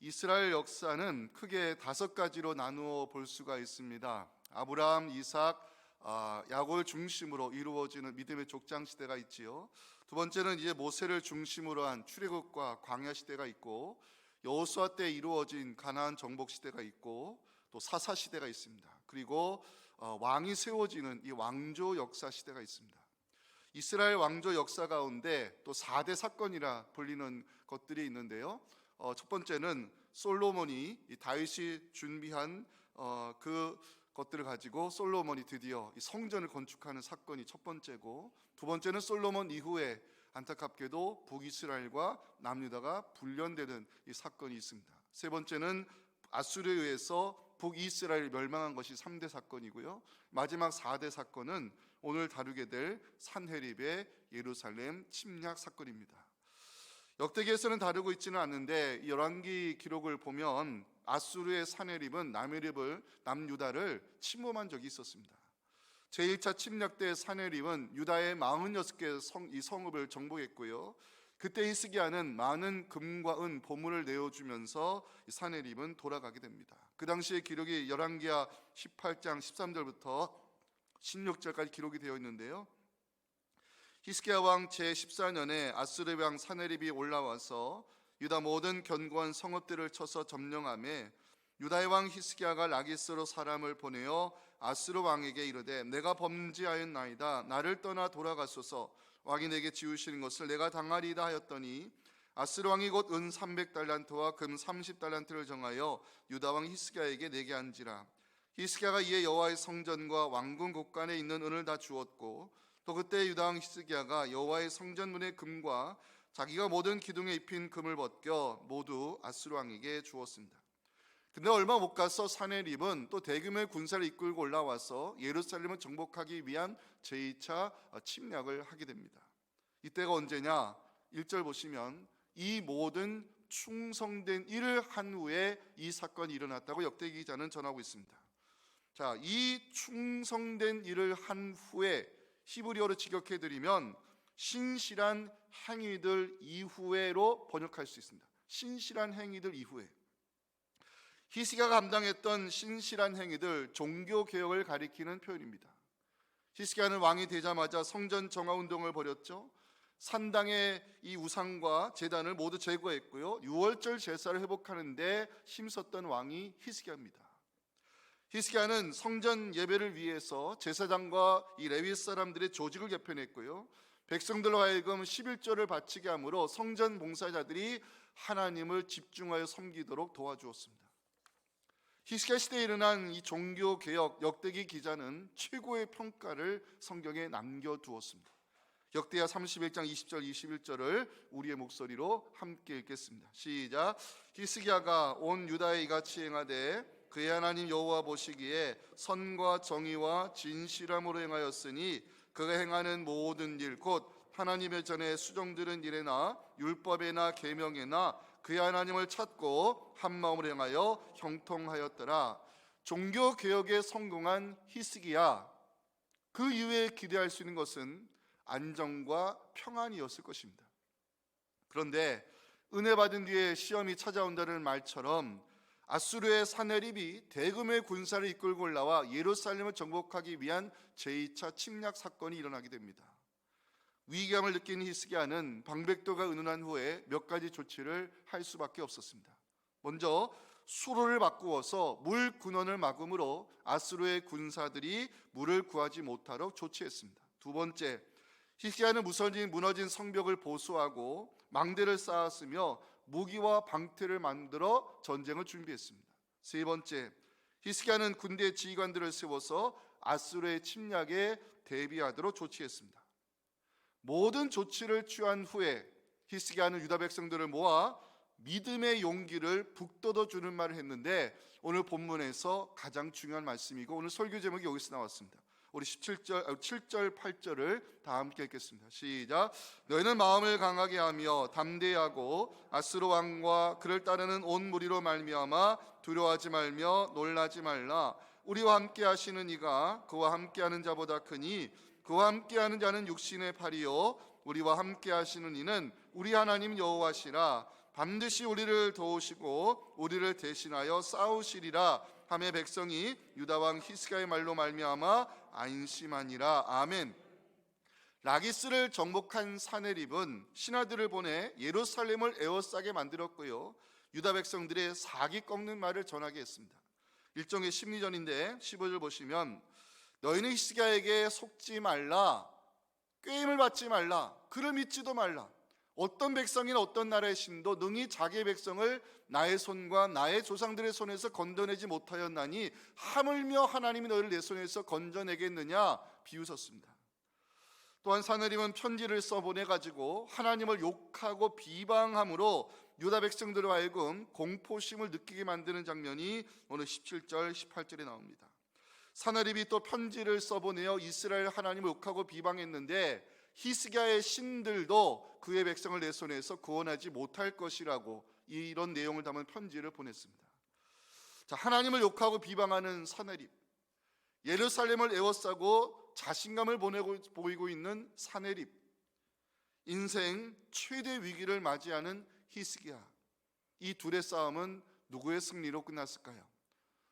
이스라엘 역사는 크게 5가지로 나누어 볼 수가 있습니다. 아브라함, 이삭, 야곱을 중심으로 이루어지는 믿음의 족장 시대가 있지요. 두 번째는 이제 모세를 중심으로 한 출애굽과 광야 시대가 있고, 여호수아 때 이루어진 가나안 정복 시대가 있고, 또 사사 시대가 있습니다. 그리고 왕이 세워지는 이 왕조 역사 시대가 있습니다. 이스라엘 왕조 역사 가운데 또 4대 사건이라 불리는 것들이 있는데요. 첫 번째는 솔로몬이 다윗이 준비한 그 것들을 가지고 솔로몬이 드디어 이 성전을 건축하는 사건이 첫 번째고, 두 번째는 솔로몬 이후에 안타깝게도 북이스라엘과 남유다가 분련되는 이 사건이 있습니다. 세 번째는 아수르에 의해서 북이스라엘이 멸망한 것이 3대 사건이고요. 마지막 4대 사건은 오늘 다루게 될 산헤립의 예루살렘 침략 사건입니다. 역대기에서는 다루고 있지는 않는데 이 열왕기 기록을 보면 아수르의 산헤립은 남유다를 침범한 적이 있었습니다. 제1차 침략 때 산헤립은 유다의 46개 이 성읍을 정복했고요. 그때 히스기야는 많은 금과 은 보물을 내어주면서 산헤립은 돌아가게 됩니다. 그 당시의 기록이 열왕기하 18장 13절부터 16절까지 기록이 되어 있는데요. 히스기야 왕 제14년에 아수르 왕 산헤립이 올라와서 유다 모든 견고한 성읍들을 쳐서 점령하며 유다의 왕 히스기야가 라기스로 사람을 보내어 아수르 왕에게 이르되 내가 범죄하였나이다. 나를 떠나 돌아가소서. 왕이 내게 지우시는 것을 내가 당하리이다 하였더니 아수르 왕이 곧 은 300달란트와 금 30달란트를 정하여 유다 왕 히스기야에게 내게 한지라. 히스기야가 이에 여호와의 성전과 왕궁 곳간에 있는 은을 다 주었고, 또 그때 유다 왕 히스기야가 여호와의 성전 문의 금과 자기가 모든 기둥에 입힌 금을 벗겨 모두 아수르 왕에게 주었습니다. 근데 얼마 못 가서 산헤립은 또 대규모의 군사를 이끌고 올라와서 예루살렘을 정복하기 위한 제2차 침략을 하게 됩니다. 이때가 언제냐? 1절 보시면 이 모든 충성된 일을 한 후에 이 사건이 일어났다고 역대기 기자는 전하고 있습니다. 자, 이 충성된 일을 한 후에 히브리어로 직역해드리면 신실한 행위들 이후에로 번역할 수 있습니다. 신실한 행위들 이후에. 히스기야가 감당했던 신실한 행위들, 종교개혁을 가리키는 표현입니다. 히스기야는 왕이 되자마자 성전 정화운동을 벌였죠. 산당의 이 우상과 제단을 모두 제거했고요. 유월절 제사를 회복하는 데 힘썼던 왕이 히스기야입니다. 히스기야는 성전 예배를 위해서 제사장과 이 레위 사람들의 조직을 개편했고요. 백성들로 하여금 11조를 바치게 함으로 성전 봉사자들이 하나님을 집중하여 섬기도록 도와주었습니다. 히스기야 시대에 일어난 이 종교개혁, 역대기 기자는 최고의 평가를 성경에 남겨두었습니다. 역대하 31장 20절 21절을 우리의 목소리로 함께 읽겠습니다. 시작. 히스기야가 온 유다에 이같이 행하되 그의 하나님 여호와 보시기에 선과 정의와 진실함으로 행하였으니 그가 행하는 모든 일 곧 하나님의 전에 수정들은 일에나 율법에나 계명에나 그의 하나님을 찾고 한 마음으로 행하여 형통하였더라. 종교개혁에 성공한 히스기야, 그 이후에 기대할 수 있는 것은 안정과 평안이었을 것입니다. 그런데 은혜 받은 뒤에 시험이 찾아온다는 말처럼 아수르의 산헤립이 대규모의 군사를 이끌고 올라와 예루살렘을 정복하기 위한 제2차 침략 사건이 일어나게 됩니다. 위기감을 느낀 히스기야는 방백도가 은은한 후에 몇 가지 조치를 할 수밖에 없었습니다. 먼저 수로를 바꾸어서 물 근원을 막음으로 아수르의 군사들이 물을 구하지 못하도록 조치했습니다. 두 번째, 히스기야는 무너진 성벽을 보수하고 망대를 쌓았으며 무기와 방패를 만들어 전쟁을 준비했습니다. 세 번째, 히스기야는 군대 지휘관들을 세워서 아수르의 침략에 대비하도록 조치했습니다. 모든 조치를 취한 후에 히스기야는 유다 백성들을 모아 믿음의 용기를 북돋워주는 말을 했는데, 오늘 본문에서 가장 중요한 말씀이고 오늘 설교 제목이 여기서 나왔습니다. 우리 7절 8절을 다 함께 읽겠습니다. 시작. 너희는 마음을 강하게 하며 담대하고 아수르 왕과 그를 따르는 온 무리로 말미암아 두려워하지 말며 놀라지 말라. 우리와 함께 하시는 이가 그와 함께하는 자보다 크니 그와 함께하는 자는 육신의 팔이요 우리와 함께 하시는 이는 우리 하나님 여호와시라. 반드시 우리를 도우시고 우리를 대신하여 싸우시리라 하며 백성이 유다 왕 히스기야의 말로 말미암아 안심하니라. 아멘. 라기스를 정복한 사네립은 신하들을 보내 예루살렘을 에워싸게 만들었고요, 유다 백성들의 사기 꺾는 말을 전하게 했습니다. 일종의 심리전인데 15절 보시면 너희는 히스기야에게 속지 말라, 꾀임을 받지 말라, 그를 믿지도 말라. 어떤 백성이나 어떤 나라의 신도 능히 자기의 백성을 나의 손과 나의 조상들의 손에서 건져내지 못하였나니 하물며 하나님이 너희를 내 손에서 건져내겠느냐 비웃었습니다. 또한 사네립은 편지를 써보내가지고 하나님을 욕하고 비방함으로 유다 백성들로 하여금 공포심을 느끼게 만드는 장면이 오늘 17절 18절에 나옵니다. 사네립이 또 편지를 써보내어 이스라엘 하나님을 욕하고 비방했는데 히스기야의 신들도 그의 백성을 내 손에서 구원하지 못할 것이라고 이런 내용을 담은 편지를 보냈습니다. 자, 하나님을 욕하고 비방하는 사네립, 예루살렘을 에워싸고 자신감을 보이고 있는 사네립, 인생 최대 위기를 맞이하는 히스기야, 이 둘의 싸움은 누구의 승리로 끝났을까요?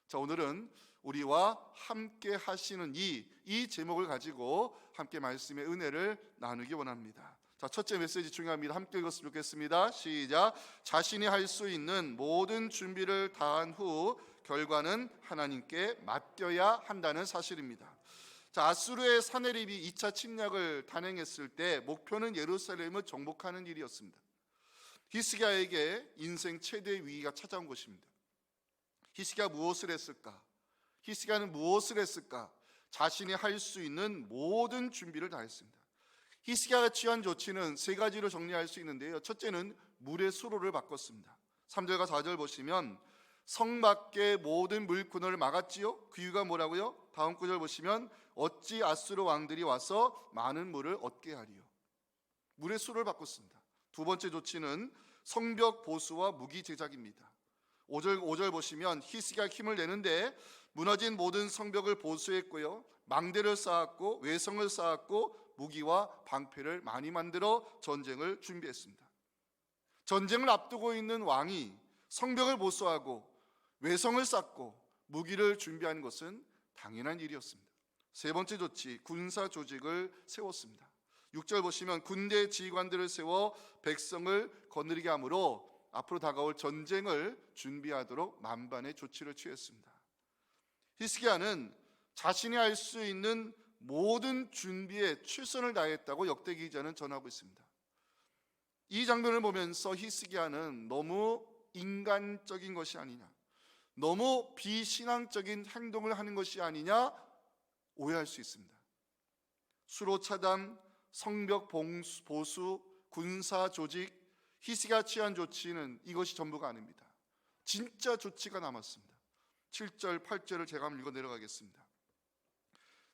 자, 오늘은 우리와 함께 하시는 이 제목을 가지고 함께 말씀의 은혜를 나누기 원합니다. 자, 첫째 메시지 중요합니다. 함께 읽었으면 좋겠습니다. 시작. 자신이 할 수 있는 모든 준비를 다한 후 결과는 하나님께 맡겨야 한다는 사실입니다. 자, 아수르의 사네립이 2차 침략을 단행했을 때 목표는 예루살렘을 정복하는 일이었습니다. 히스기야에게 인생 최대의 위기가 찾아온 것입니다. 히스기야 무엇을 했을까? 히스기야는 무엇을 했을까? 자신이 할 수 있는 모든 준비를 다 했습니다. 히스기야가 취한 조치는 세 가지로 정리할 수 있는데요, 첫째는 물의 수로를 바꿨습니다. 3절과 4절 보시면 성 밖의 모든 물구멍을 막았지요. 그 이유가 뭐라고요? 다음 구절 보시면 어찌 아수르 왕들이 와서 많은 물을 얻게 하리요. 물의 수를 바꿨습니다. 두 번째 조치는 성벽 보수와 무기 제작입니다. 5절 보시면 히스기야가 힘을 내는데 무너진 모든 성벽을 보수했고요, 망대를 쌓았고 외성을 쌓았고 무기와 방패를 많이 만들어 전쟁을 준비했습니다. 전쟁을 앞두고 있는 왕이 성벽을 보수하고 외성을 쌓고 무기를 준비하는 것은 당연한 일이었습니다. 세 번째 조치, 군사 조직을 세웠습니다. 6절 보시면 군대 지휘관들을 세워 백성을 거느리게 하므로 앞으로 다가올 전쟁을 준비하도록 만반의 조치를 취했습니다. 히스기야는 자신이 할 수 있는 모든 준비에 최선을 다했다고 역대기 기자는 전하고 있습니다. 이 장면을 보면서 히스기야는 너무 인간적인 것이 아니냐, 너무 비신앙적인 행동을 하는 것이 아니냐 오해할 수 있습니다. 수로 차단, 성벽 보수, 군사 조직, 히스기야 취한 조치는 이것이 전부가 아닙니다. 진짜 조치가 남았습니다. 7절, 8절을 제가 한번 읽어 내려가겠습니다.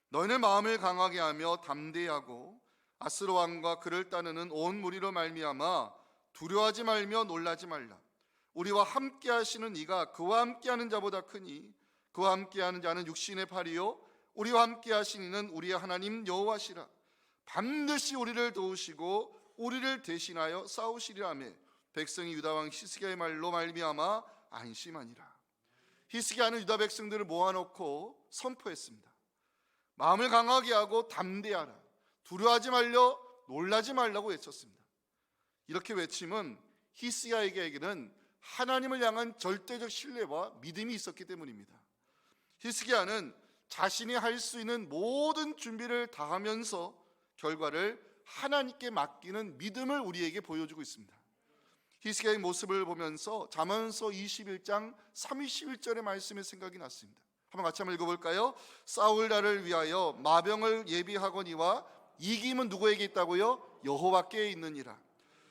너희는 마음을 강하게 하며 담대하고 아스로 왕과 그를 따르는 온 무리로 말미암아 두려워하지 말며 놀라지 말라. 우리와 함께 하시는 이가 그와 함께하는 자보다 크니 그와 함께하는 자는 육신의 팔이요 우리와 함께 하신 이는 우리의 하나님 여호와시라. 반드시 우리를 도우시고 우리를 대신하여 싸우시리라 하며 백성이 유다 왕 히스기야의 말로 말미암아 안심하니라. 히스기야는 유다 백성들을 모아놓고 선포했습니다. 마음을 강하게 하고 담대하라. 두려워하지 말려 놀라지 말라고 외쳤습니다. 이렇게 외침은 히스기야에게는 하나님을 향한 절대적 신뢰와 믿음이 있었기 때문입니다. 히스기야는 자신이 할 수 있는 모든 준비를 다하면서 결과를 하나님께 맡기는 믿음을 우리에게 보여주고 있습니다. 히스기야의 모습을 보면서 잠언서 21장 31절의 말씀의 생각이 났습니다. 한번 같이 한번 읽어볼까요? 싸울 날을 위하여 마병을 예비하거니와 이김은 누구에게 있다고요? 여호와께 있느니라.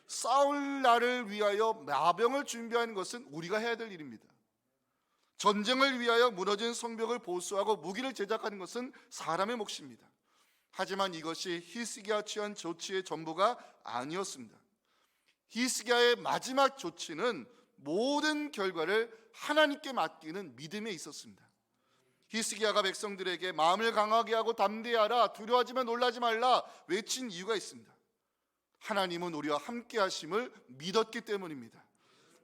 싸울 날을 위하여 마병을 준비하는 것은 우리가 해야 될 일입니다. 전쟁을 위하여 무너진 성벽을 보수하고 무기를 제작하는 것은 사람의 몫입니다. 하지만 이것이 히스기야 취한 조치의 전부가 아니었습니다. 히스기야의 마지막 조치는 모든 결과를 하나님께 맡기는 믿음에 있었습니다. 히스기야가 백성들에게 마음을 강하게 하고 담대하라, 두려워하지만 놀라지 말라 외친 이유가 있습니다. 하나님은 우리와 함께 하심을 믿었기 때문입니다.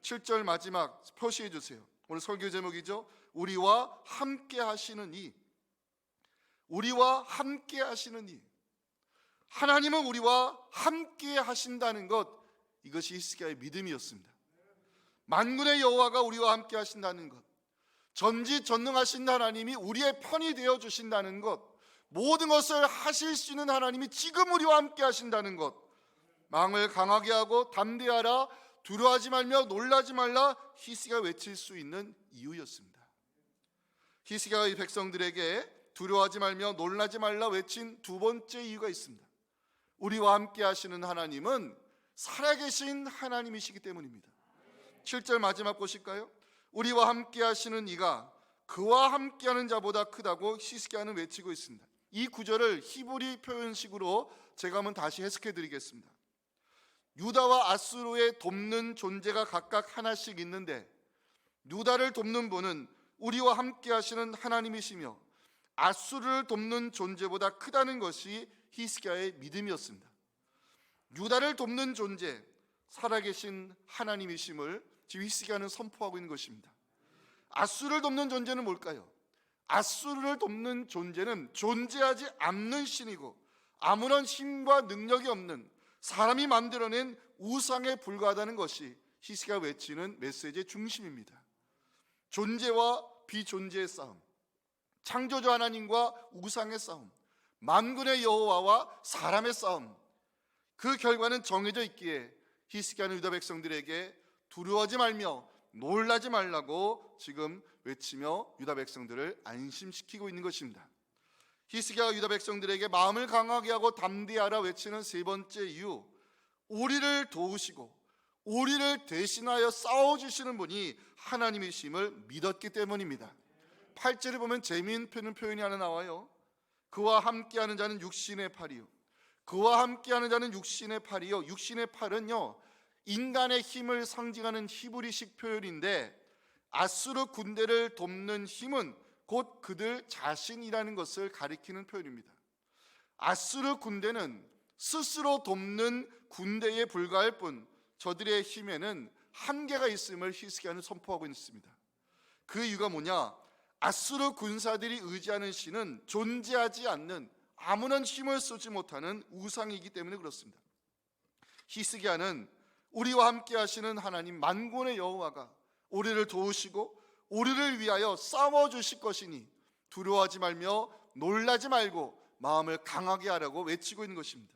7절 마지막 표시해 주세요. 오늘 설교 제목이죠. 우리와 함께 하시는 이. 우리와 함께 하시는 이. 하나님은 우리와 함께 하신다는 것, 이것이 히스기야의 믿음이었습니다. 만군의 여호와가 우리와 함께 하신다는 것, 전지전능하신 하나님이 우리의 편이 되어 주신다는 것, 모든 것을 하실 수 있는 하나님이 지금 우리와 함께 하신다는 것, 마음을 강하게 하고 담대하라, 두려워하지 말며 놀라지 말라, 히스기야가 외칠 수 있는 이유였습니다. 히스기야가 이 백성들에게 두려워하지 말며 놀라지 말라 외친 두 번째 이유가 있습니다. 우리와 함께 하시는 하나님은 살아계신 하나님이시기 때문입니다. 7절 마지막 보실까요? 우리와 함께 하시는 이가 그와 함께하는 자보다 크다고 히스기야는 외치고 있습니다. 이 구절을 히브리 표현식으로 제가 한번 다시 해석해 드리겠습니다. 유다와 아수르의 돕는 존재가 각각 하나씩 있는데, 유다를 돕는 분은 우리와 함께 하시는 하나님이시며 아수르를 돕는 존재보다 크다는 것이 히스기야의 믿음이었습니다. 유다를 돕는 존재, 살아계신 하나님이심을 지금 히스기야는 선포하고 있는 것입니다. 아수르를 돕는 존재는 뭘까요? 아수르를 돕는 존재는 존재하지 않는 신이고 아무런 힘과 능력이 없는 사람이 만들어낸 우상에 불과하다는 것이 히스기야가 외치는 메시지의 중심입니다. 존재와 비존재의 싸움, 창조주 하나님과 우상의 싸움, 만군의 여호와와 사람의 싸움, 그 결과는 정해져 있기에 히스기야는 유다 백성들에게 두려워하지 말며 놀라지 말라고 지금 외치며 유다 백성들을 안심시키고 있는 것입니다. 히스기야가 유다 백성들에게 마음을 강하게 하고 담대하라 외치는 세 번째 이유, 우리를 도우시고 우리를 대신하여 싸워주시는 분이 하나님이심을 믿었기 때문입니다. 8절에 보면 재미있는 표현이 하나 나와요. 그와 함께하는 자는 육신의 팔이요. 그와 함께하는 자는 육신의 팔이요. 육신의 팔은요, 인간의 힘을 상징하는 히브리식 표현인데, 아수르 군대를 돕는 힘은 곧 그들 자신이라는 것을 가리키는 표현입니다. 아수르 군대는 스스로 돕는 군대에 불과할 뿐 저들의 힘에는 한계가 있음을 히스기야는 선포하고 있습니다. 그 이유가 뭐냐? 아수르 군사들이 의지하는 신은 존재하지 않는, 아무런 힘을 쓰지 못하는 우상이기 때문에 그렇습니다. 히스기야는 우리와 함께 하시는 하나님 만군의 여호와가 우리를 도우시고 우리를 위하여 싸워주실 것이니 두려워하지 말며 놀라지 말고 마음을 강하게 하라고 외치고 있는 것입니다.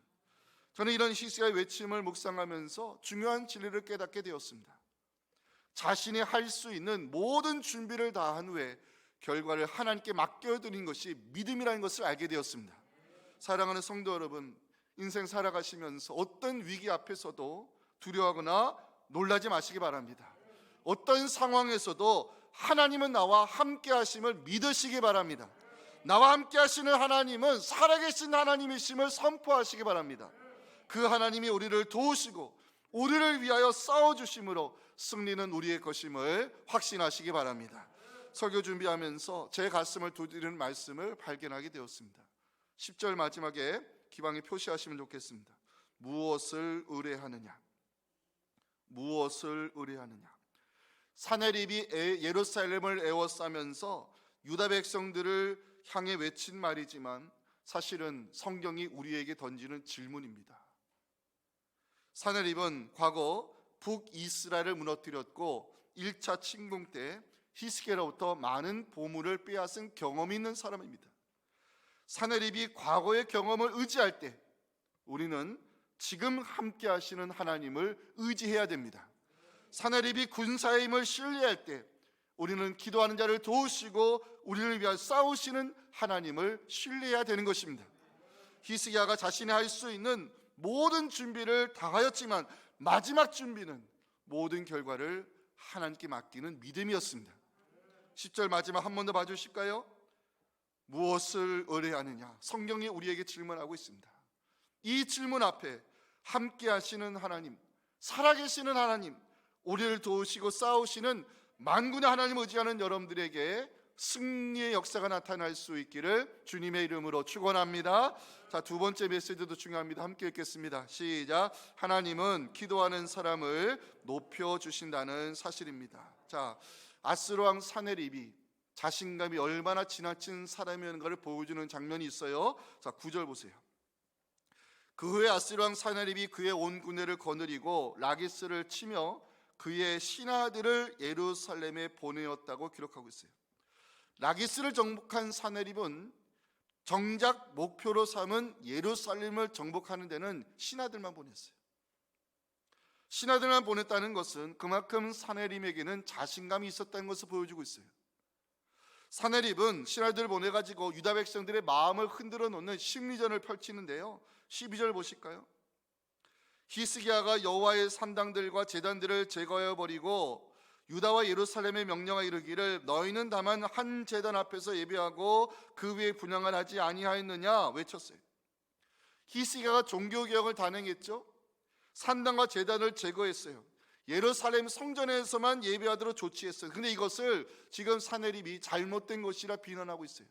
저는 이런 히스기야의 외침을 묵상하면서 중요한 진리를 깨닫게 되었습니다. 자신이 할 수 있는 모든 준비를 다한 후에 결과를 하나님께 맡겨드린 것이 믿음이라는 것을 알게 되었습니다. 사랑하는 성도 여러분, 인생 살아가시면서 어떤 위기 앞에서도 두려워하거나 놀라지 마시기 바랍니다. 어떤 상황에서도 하나님은 나와 함께 하심을 믿으시기 바랍니다. 나와 함께 하시는 하나님은 살아계신 하나님이심을 선포하시기 바랍니다. 그 하나님이 우리를 도우시고 우리를 위하여 싸워주심으로 승리는 우리의 것임을 확신하시기 바랍니다. 설교 준비하면서 제 가슴을 두드리는 말씀을 발견하게 되었습니다. 10절 마지막에 기방에 표시하시면 좋겠습니다. 무엇을 의뢰하느냐? 무엇을 의뢰하느냐? 사내립이 예루살렘을 에워싸면서 유다 백성들을 향해 외친 말이지만 사실은 성경이 우리에게 던지는 질문입니다. 사내립은 과거 북이스라엘을 무너뜨렸고 1차 침공 때 히스기야로부터 많은 보물을 빼앗은 경험이 있는 사람입니다. 사내립이 과거의 경험을 의지할 때 우리는 지금 함께 하시는 하나님을 의지해야 됩니다. 사내립이 군사의 힘을 신뢰할 때 우리는 기도하는 자를 도우시고 우리를 위하여 싸우시는 하나님을 신뢰해야 되는 것입니다. 히스기야가 자신이 할 수 있는 모든 준비를 다 하였지만 마지막 준비는 모든 결과를 하나님께 맡기는 믿음이었습니다. 10절 마지막 한 번 더 봐주실까요? 무엇을 의뢰하느냐? 성경이 우리에게 질문하고 있습니다. 이 질문 앞에 함께 하시는 하나님, 살아계시는 하나님, 우리를 도우시고 싸우시는 만군의 하나님 의지하는 여러분들에게 승리의 역사가 나타날 수 있기를 주님의 이름으로 축원합니다. 자, 두 번째 메시지도 중요합니다. 함께 읽겠습니다. 시작. 하나님은 기도하는 사람을 높여 주신다는 사실입니다. 자, 아스로 왕 사네립이 자신감이 얼마나 지나친 사람이었는가를 보여주는 장면이 있어요. 자, 9절 보세요. 그 후에 아스로 왕 사네립이 그의 온 군대를 거느리고 라기스를 치며 그의 신하들을 예루살렘에 보내었다고 기록하고 있어요. 라기스를 정복한 사네립은 정작 목표로 삼은 예루살렘을 정복하는 데는 신하들만 보냈어요. 신하들만 보냈다는 것은 그만큼 사네립에게는 자신감이 있었다는 것을 보여주고 있어요. 사네립은 신하들을 보내가지고 유다 백성들의 마음을 흔들어 놓는 심리전을 펼치는데요. 12절 보실까요? 히스기야가 여호와의 산당들과 제단들을 제거해 버리고 유다와 예루살렘에 명령하 이르기를 너희는 다만 한 제단 앞에서 예배하고 그 위에 분향을 하지 아니하였느냐 외쳤어요. 히스기야가 종교개혁을 단행했죠. 산당과 제단을 제거했어요. 예루살렘 성전에서만 예배하도록 조치했어요. 근데 이것을 지금 사네립이 잘못된 것이라 비난하고 있어요.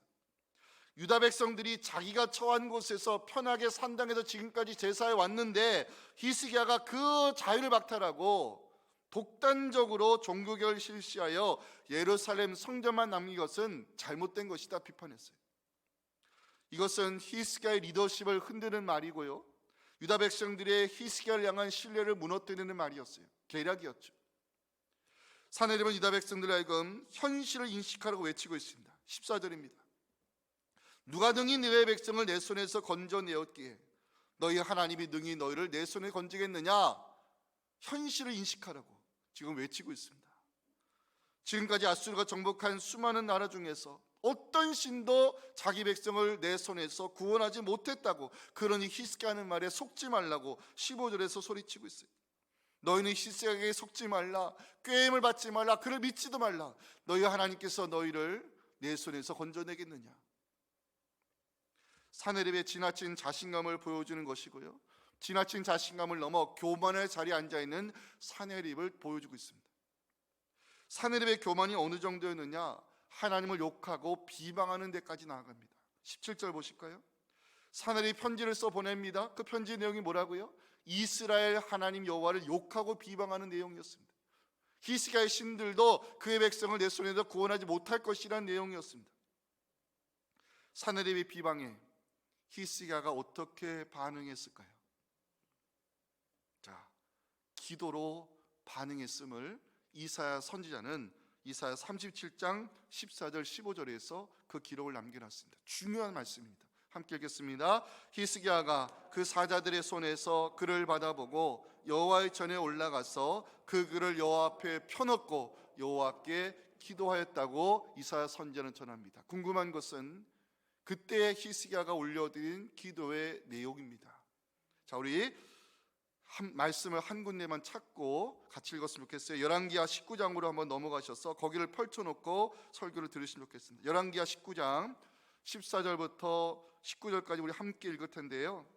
유다 백성들이 자기가 처한 곳에서 편하게 산당에서 지금까지 제사해 왔는데 히스기야가 그 자유를 박탈하고 독단적으로 종교개혁을 실시하여 예루살렘 성전만 남긴 것은 잘못된 것이다 비판했어요. 이것은 히스기야의 리더십을 흔드는 말이고요, 유다 백성들의 히스기야를 향한 신뢰를 무너뜨리는 말이었어요. 계략이었죠. 사네립은 유다 백성들을 하여금 현실을 인식하라고 외치고 있습니다. 14절입니다. 누가 능히 너의 백성을 내 손에서 건져내었기에 너희 하나님이 능히 너희를 내 손에 건지겠느냐. 현실을 인식하라고 지금 외치고 있습니다. 지금까지 아수르가 정복한 수많은 나라 중에서 어떤 신도 자기 백성을 내 손에서 구원하지 못했다고, 그러니 히스기야는 말에 속지 말라고 15절에서 소리치고 있어요. 너희는 히스기야에게 속지 말라, 꾀임을 받지 말라, 그를 믿지도 말라. 너희 하나님께서 너희를 내 손에서 건져내겠느냐. 사네립의 지나친 자신감을 보여주는 것이고요, 지나친 자신감을 넘어 교만의 자리에 앉아있는 사네립을 보여주고 있습니다. 사네립의 교만이 어느 정도였느냐, 하나님을 욕하고 비방하는 데까지 나아갑니다. 17절 보실까요? 사네립이 편지를 써 보냅니다. 그 편지 내용이 뭐라고요? 이스라엘 하나님 여호와를 욕하고 비방하는 내용이었습니다. 히스기야의 신들도 그의 백성을 내 손에서 구원하지 못할 것이라는 내용이었습니다. 사네립의 비방에 히스기야가 어떻게 반응했을까요? 자, 기도로 반응했음을 이사야 선지자는 이사야 37장 14절 15절에서 그 기록을 남겨놨습니다. 중요한 말씀입니다. 함께 읽겠습니다. 히스기야가 그 사자들의 손에서 글을 받아보고 여호와의 전에 올라가서 그 글을 여호와 앞에 펴놓고 여호와께 기도하였다고 이사야 선지자는 전합니다. 궁금한 것은 그때 히스기야가 올려드린 기도의 내용입니다. 자, 우리 말씀을 한 군데만 찾고 같이 읽었으면 좋겠어요. 열왕기하 19장으로 한번 넘어가셔서 거기를 펼쳐놓고 설교를 들으시면 좋겠습니다. 열왕기하 19장 14절부터 19절까지 우리 함께 읽을 텐데요,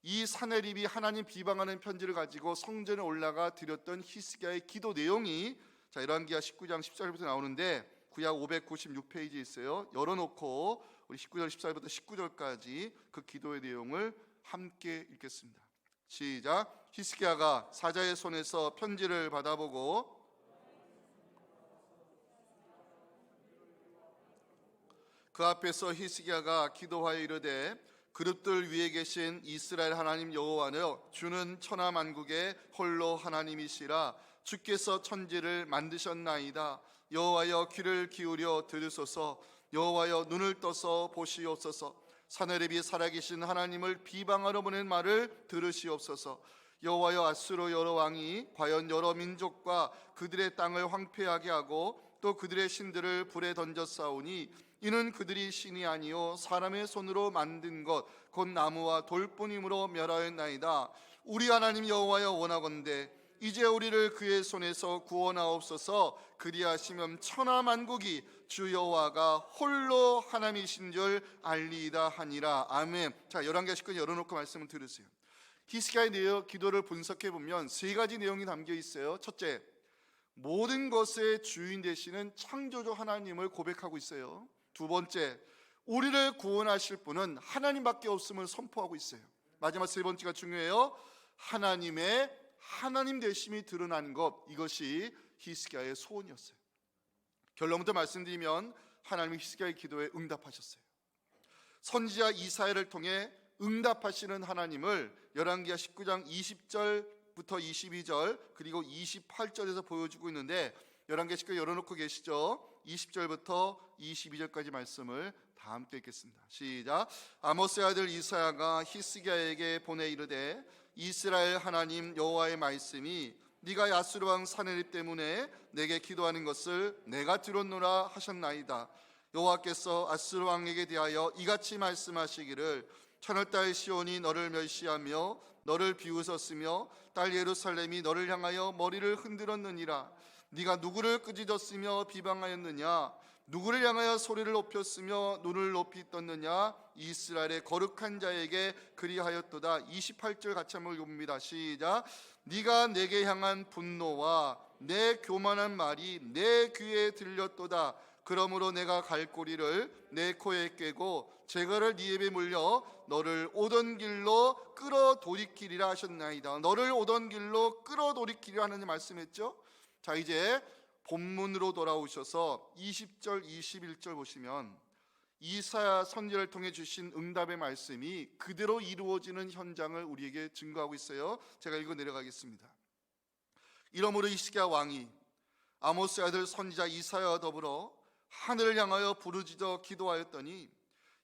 이 사네립이 하나님 비방하는 편지를 가지고 성전에 올라가 드렸던 히스기야의 기도 내용이 자, 열왕기하 19장 14절부터 나오는데 구약 596페이지에 있어요. 열어놓고 우리 19절 14절부터 19절까지 그 기도의 내용을 함께 읽겠습니다. 시작. 히스기야가 사자의 손에서 편지를 받아보고 그 앞에서 히스기야가 기도하여 이르되 그릇들 위에 계신 이스라엘 하나님 여호와여, 주는 천하만국의 홀로 하나님이시라. 주께서 천지를 만드셨나이다. 여호와여, 귀를 기울여 들으소서. 여호와여, 눈을 떠서 보시옵소서. 사네립이 살아계신 하나님을 비방하러 보낸 말을 들으시옵소서. 여호와여, 아수르 여러 왕이 과연 여러 민족과 그들의 땅을 황폐하게 하고 또 그들의 신들을 불에 던졌사오니 이는 그들이 신이 아니요 사람의 손으로 만든 것 곧 나무와 돌뿐이므로 멸하였나이다. 우리 하나님 여호와여, 원하건대 이제 우리를 그의 손에서 구원하옵소서. 그리하시면 천하만국이 주 여호와가 홀로 하나님이신 줄 알리이다 하니라. 아멘. 자, 열왕기하 19장 열어놓고 말씀을 들으세요. 히스기야의 기도를 분석해 보면 세 가지 내용이 담겨 있어요. 첫째, 모든 것의 주인 되시는 창조주 하나님을 고백하고 있어요. 두 번째, 우리를 구원하실 분은 하나님밖에 없음을 선포하고 있어요. 마지막 세 번째가 중요해요. 하나님의 하나님 되심이 드러난 것, 이것이 히스기야의 소원이었어요. 결론부터 말씀드리면 하나님이 히스기야의 기도에 응답하셨어요. 선지자 이사야를 통해 응답하시는 하나님을 열왕기하 19장 20절부터 22절 그리고 28절에서 보여주고 있는데, 열왕기하 19절 열어놓고 계시죠? 20절부터 22절까지 말씀을 다 함께 읽겠습니다. 시작. 아모스의 아들 이사야가 히스기야에게 보내 이르되, 이스라엘 하나님 여호와의 말씀이 네가 야스루 왕 사네립 때문에 내게 기도하는 것을 내가 들었노라 하셨나이다. 여호와께서 아스루 왕에게 대하여 이같이 말씀하시기를, 천월달 시온이 너를 멸시하며 너를 비웃었으며 딸 예루살렘이 너를 향하여 머리를 흔들었느니라. 네가 누구를 꾸짖었으며 비방하였느냐? 누구를 향하여 소리를 높였으며 눈을 높이 떴느냐? 이스라엘의 거룩한 자에게 그리하였도다. 28절 같이 한번 읽어봅니다. 시작. 네가 내게 향한 분노와 내 교만한 말이 내 귀에 들렸도다. 그러므로 내가 갈 꼬리를 내 코에 꿰고 제거를 네 입에 물려 너를 오던 길로 끌어 돌이키리라 하셨나이다. 너를 오던 길로 끌어 돌이키리라 하는 말씀했죠. 자, 이제 본문으로 돌아오셔서 20절 21절 보시면 이사야 선지자를 통해 주신 응답의 말씀이 그대로 이루어지는 현장을 우리에게 증거하고 있어요. 제가 읽어 내려가겠습니다. 이러므로 히스기야 왕이 아모스의 아들 선지자 이사야와 더불어 하늘을 향하여 부르짖어 기도하였더니,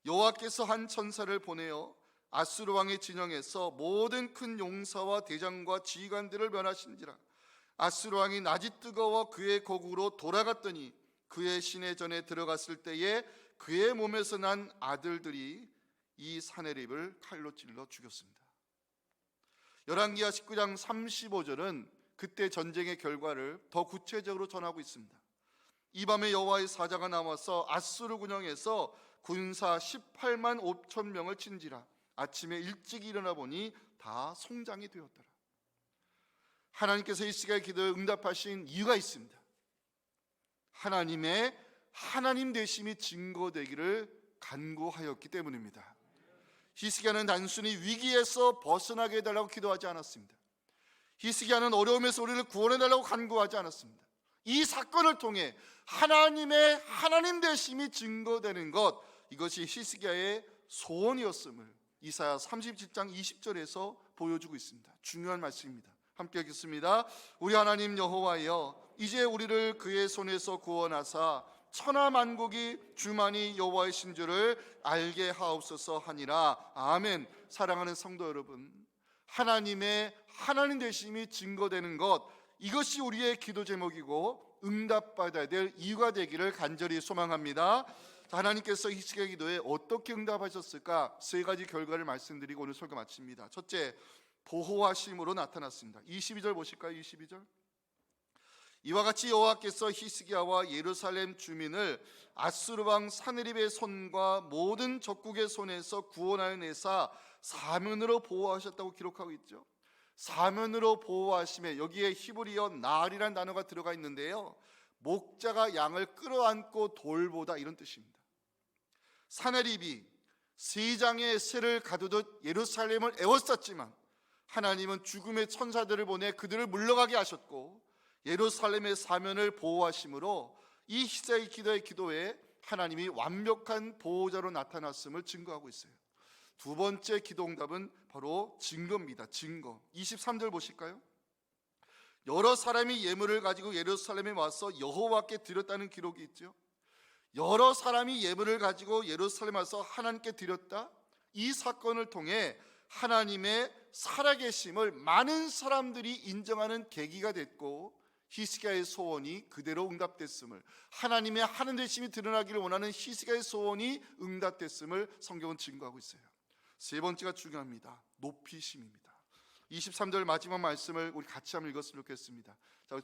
여호와께서 한 천사를 보내어 아수르 왕의 진영에서 모든 큰 용사와 대장과 지휘관들을 멸하신지라. 아수르 왕이 낮이 뜨거워 그의 거국으로 돌아갔더니 그의 시내 전에 들어갔을 때에 그의 몸에서 난 아들들이 이 사네립을 칼로 찔러 죽였습니다. 열왕기하 19장 35절은 그때 전쟁의 결과를 더 구체적으로 전하고 있습니다. 이 밤에 여호와의 사자가 나와서 아수르 군영에서 군사 18만 5천 명을 친지라. 아침에 일찍 일어나 보니 다 송장이 되었더라. 하나님께서 히스기야의 기도에 응답하신 이유가 있습니다. 하나님의 하나님 되심이 증거되기를 간구하였기 때문입니다. 히스기야는 단순히 위기에서 벗어나게 해달라고 기도하지 않았습니다. 히스기야는 어려움에서 우리를 구원해달라고 간구하지 않았습니다. 이 사건을 통해 하나님의 하나님 되심이 증거되는 것, 이것이 히스기야의 소원이었음을 이사야 37장 20절에서 보여주고 있습니다. 중요한 말씀입니다. 함께 읽겠습니다. 우리 하나님 여호와여, 이제 우리를 그의 손에서 구원하사 천하 만국이 주만이 여호와이신 줄을 알게 하옵소서 하니라. 아멘. 사랑하는 성도 여러분, 하나님의 하나님 되심이 증거되는 것, 이것이 우리의 기도 제목이고 응답받아야 될 이유가 되기를 간절히 소망합니다. 하나님께서 히스기야 기도에 어떻게 응답하셨을까? 세 가지 결과를 말씀드리고 오늘 설교 마칩니다. 첫째, 보호하심으로 나타났습니다. 22절 보실까요? 22절. 이와 같이 여호와께서 히스기야와 예루살렘 주민을 아수르 왕 사네립의 손과 모든 적국의 손에서 구원하여 내사 사면으로 보호하셨다고 기록하고 있죠. 사면으로 보호하심에 여기에 히브리어 날이라는 단어가 들어가 있는데요, 목자가 양을 끌어안고 돌보다, 이런 뜻입니다. 사네립이 세 장의 새를 가두듯 예루살렘을 에워쌌지만 하나님은 죽음의 천사들을 보내 그들을 물러가게 하셨고 예루살렘의 사면을 보호하심으로 이 히스기야의 기도의 기도에 하나님이 완벽한 보호자로 나타났음을 증거하고 있어요. 두 번째 기도 응답은 바로 증거입니다. 증거. 23절 보실까요? 여러 사람이 예물을 가지고 예루살렘에 와서 여호와께 드렸다는 기록이 있죠. 여러 사람이 예물을 가지고 예루살렘에 와서 하나님께 드렸다. 이 사건을 통해 하나님의 살아계심을 많은 사람들이 인정하는 계기가 됐고 히스기야의 소원이 그대로 응답됐음을, 하나님의 하나님 되심이 드러나기를 원하는 히스기야의 소원이 응답됐음을 성경은 증거하고 있어요. 세 번째가 중요합니다. 높이심입니다. 23절 마지막 말씀을 우리 같이 한번 읽었으면 좋겠습니다. 자,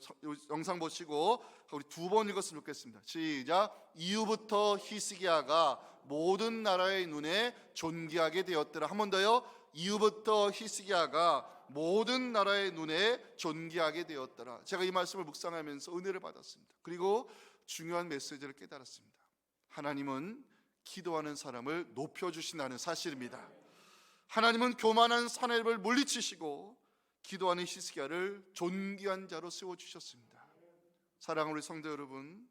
영상 보시고 우리 두 번 읽었으면 좋겠습니다. 시작. 이후부터 히스기야가 모든 나라의 눈에 존귀하게 되었더라. 한 번 더요. 이후부터 히스기야가 모든 나라의 눈에 존귀하게 되었더라. 제가 이 말씀을 묵상하면서 은혜를 받았습니다. 그리고 중요한 메시지를 깨달았습니다. 하나님은 기도하는 사람을 높여주신다는 사실입니다. 하나님은 교만한 사내를 물리치시고 기도하는 히스기야를 존귀한 자로 세워주셨습니다. 사랑하는 우리 성도 여러분,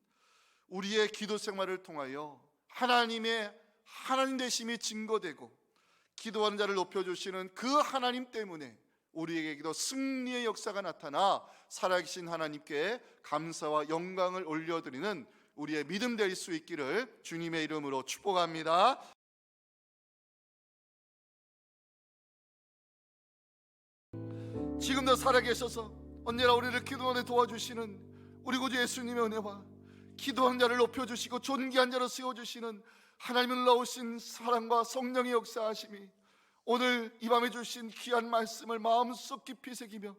우리의 기도 생활을 통하여 하나님의 하나님 되심이 증거되고 기도하는 자를 높여주시는 그 하나님 때문에 우리에게도 승리의 역사가 나타나 살아계신 하나님께 감사와 영광을 올려드리는 우리의 믿음 될 수 있기를 주님의 이름으로 축복합니다. 지금도 살아계셔서 언제나 우리를 기도하는 데 도와주시는 우리 구주 예수님의 은혜와 기도한 자를 높여주시고 존귀한 자로 세워주시는 하나님의 놀라우신 사랑과 성령의 역사하심이 오늘 이 밤에 주신 귀한 말씀을 마음속 깊이 새기며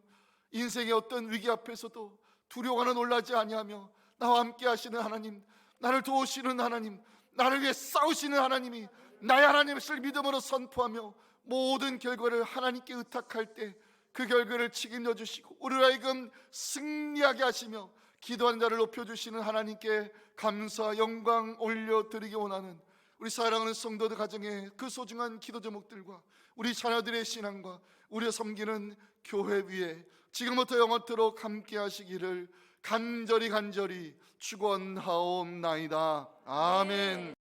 인생의 어떤 위기 앞에서도 두려워하나 놀라지 아니하며 나와 함께 하시는 하나님, 나를 도우시는 하나님, 나를 위해 싸우시는 하나님이 나의 하나님을 믿음으로 선포하며 모든 결과를 하나님께 의탁할 때 그 결과를 책임져 주시고 우리로 하여금 승리하게 하시며 기도하는 자를 높여주시는 하나님께 감사 영광 올려드리기 원하는 우리 사랑하는 성도들 가정의 그 소중한 기도 제목들과 우리 자녀들의 신앙과 우리의 섬기는 교회 위에 지금부터 영원토록 함께 하시기를 간절히 축원하옵나이다. 아멘.